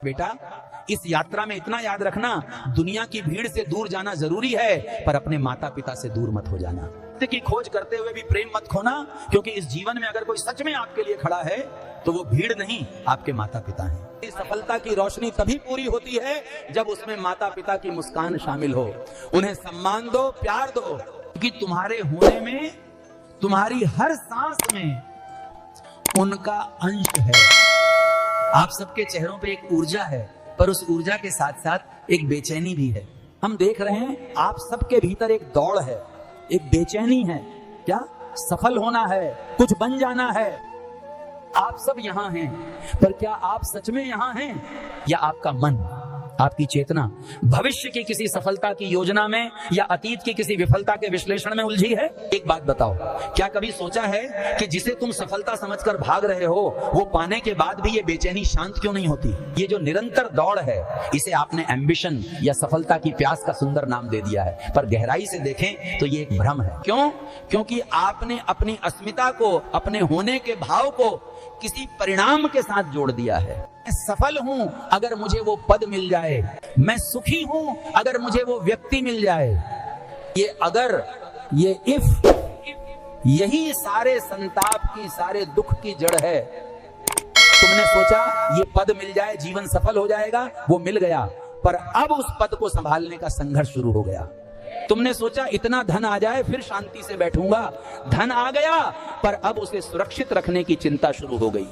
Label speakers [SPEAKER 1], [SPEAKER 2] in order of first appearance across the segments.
[SPEAKER 1] बेटा, इस यात्रा में इतना याद रखना, दुनिया की भीड़ से दूर जाना जरूरी है, पर अपने माता पिता से दूर मत हो जाना। सत्य की खोज करते हुए भी प्रेम मत खोना, क्योंकि इस जीवन में अगर कोई सच में आपके लिए खड़ा है तो वो भीड़ नहीं, आपके माता पिता हैं। सफलता की रोशनी तभी पूरी होती है जब उसमें माता पिता की मुस्कान शामिल हो। उन्हें सम्मान दो, प्यार दो, क्योंकि तुम्हारे होने में, तुम्हारी हर सांस में उनका अंश है। आप सबके चेहरों पे एक ऊर्जा है, पर उस ऊर्जा के साथ साथ एक बेचैनी भी है। हम देख रहे हैं आप सबके भीतर एक दौड़ है, एक बेचैनी है। क्या? सफल होना है, कुछ बन जाना है। आप सब यहां हैं, पर क्या आप सच में यहां हैं, या आपका मन, आपकी चेतना भविष्य की किसी सफलता की योजना में या अतीत की किसी विफलता के विश्लेषण में उलझी है? एक बात बताओ, क्या कभी सोचा है कि जिसे तुम सफलता समझकर भाग रहे हो, वो पाने के बाद भी ये बेचैनी शांत क्यों नहीं होती? ये जो निरंतर दौड़ है, इसे आपने एम्बिशन या सफलता की प्यास का सुंदर नाम दे दिया है, पर गहराई से देखें तो ये एक भ्रम है। क्यों? क्योंकि आपने अपनी अस्मिता को, अपने होने के भाव को किसी परिणाम के साथ जोड़ दिया है। मैं सफल हूं अगर मुझे वो पद मिल जाए, मैं सुखी हूं अगर मुझे वो व्यक्ति मिल जाए। ये अगर, ये इफ, यही सारे संताप की, सारे दुख की जड़ है। तुमने सोचा ये पद मिल जाए जीवन सफल हो जाएगा, वो मिल गया, पर अब उस पद को संभालने का संघर्ष शुरू हो गया। तुमने सोचा इतना धन आ जाए फिर शांति से बैठूंगा, धन आ गया, पर अब उसे सुरक्षित रखने की चिंता शुरू हो गई।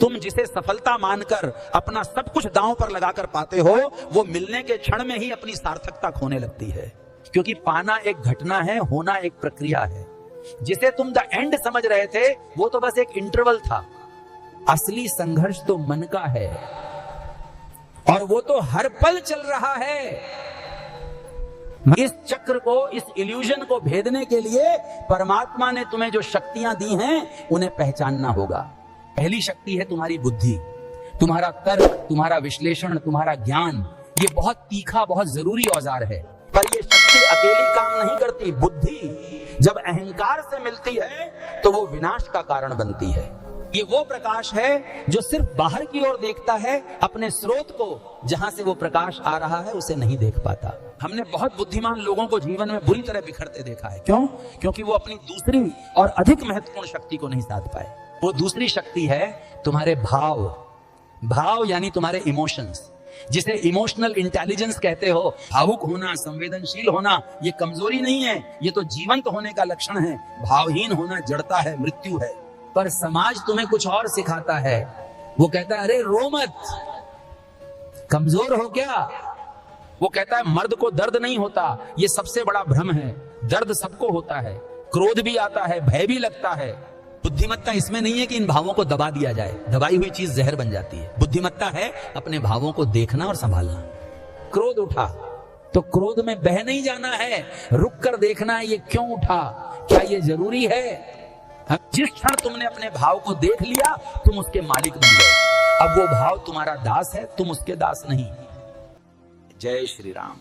[SPEAKER 1] तुम जिसे सफलता मानकर अपना सब कुछ दांव पर लगाकर पाते हो, वो मिलने के क्षण में ही अपनी सार्थकता खोने लगती है। क्योंकि पाना एक घटना है, होना एक प्रक्रिया है। जिसे तुम द एंड समझ रहे थे, वो तो बस एक इंटरवल था। असली संघर्ष तो मन का है, और वो तो हर पल चल रहा है। इस चक्र को, इस इल्यूजन को भेदने के लिए परमात्मा ने तुम्हें जो शक्तियां दी हैं, उन्हें पहचानना होगा। पहली शक्ति है तुम्हारी बुद्धि, तुम्हारा तर्क, तुम्हारा विश्लेषण, तुम्हारा ज्ञान। ये बहुत तीखा, बहुत जरूरी औजार है, पर ये शक्ति अकेली काम नहीं करती। बुद्धि जब अहंकार से मिलती है तो वो विनाश का कारण बनती है। ये वो प्रकाश है जो सिर्फ बाहर की ओर देखता है, अपने स्रोत को, जहां से वो प्रकाश आ रहा है उसे नहीं देख पाता। हमने बहुत बुद्धिमान लोगों को जीवन में बुरी तरह बिखरते देखा है। क्यों? क्योंकि वो अपनी दूसरी और अधिक महत्वपूर्ण शक्ति को नहीं साध पाए। वो दूसरी शक्ति है तुम्हारे भाव। भाव यानी तुम्हारे इमोशंस, जिसे इमोशनल इंटेलिजेंस कहते हो। भावुक होना, संवेदनशील होना, ये कमजोरी नहीं है, ये तो जीवंत होने का लक्षण है। भावहीन होना जड़ता है, मृत्यु है। पर समाज तुम्हें कुछ और सिखाता है। वो कहता है अरे रो मत, कमजोर हो क्या? वो कहता है मर्द को दर्द नहीं होता। ये सबसे बड़ा भ्रम है। दर्द सबको होता है, क्रोध भी आता है, भय भी लगता है। बुद्धिमत्ता इसमें नहीं है कि इन भावों को दबा दिया जाए, दबाई हुई चीज जहर बन जाती है। बुद्धिमत्ता है अपने भावों को देखना और संभालना। क्रोध उठा तो क्रोध में बह नहीं जाना है, रुक कर देखना है ये क्यों उठा, क्या ये जरूरी है। जिस क्षण तुमने अपने भाव को देख लिया, तुम उसके मालिक बन गए। अब वो भाव तुम्हारा दास है, तुम उसके दास नहीं। जय श्री राम।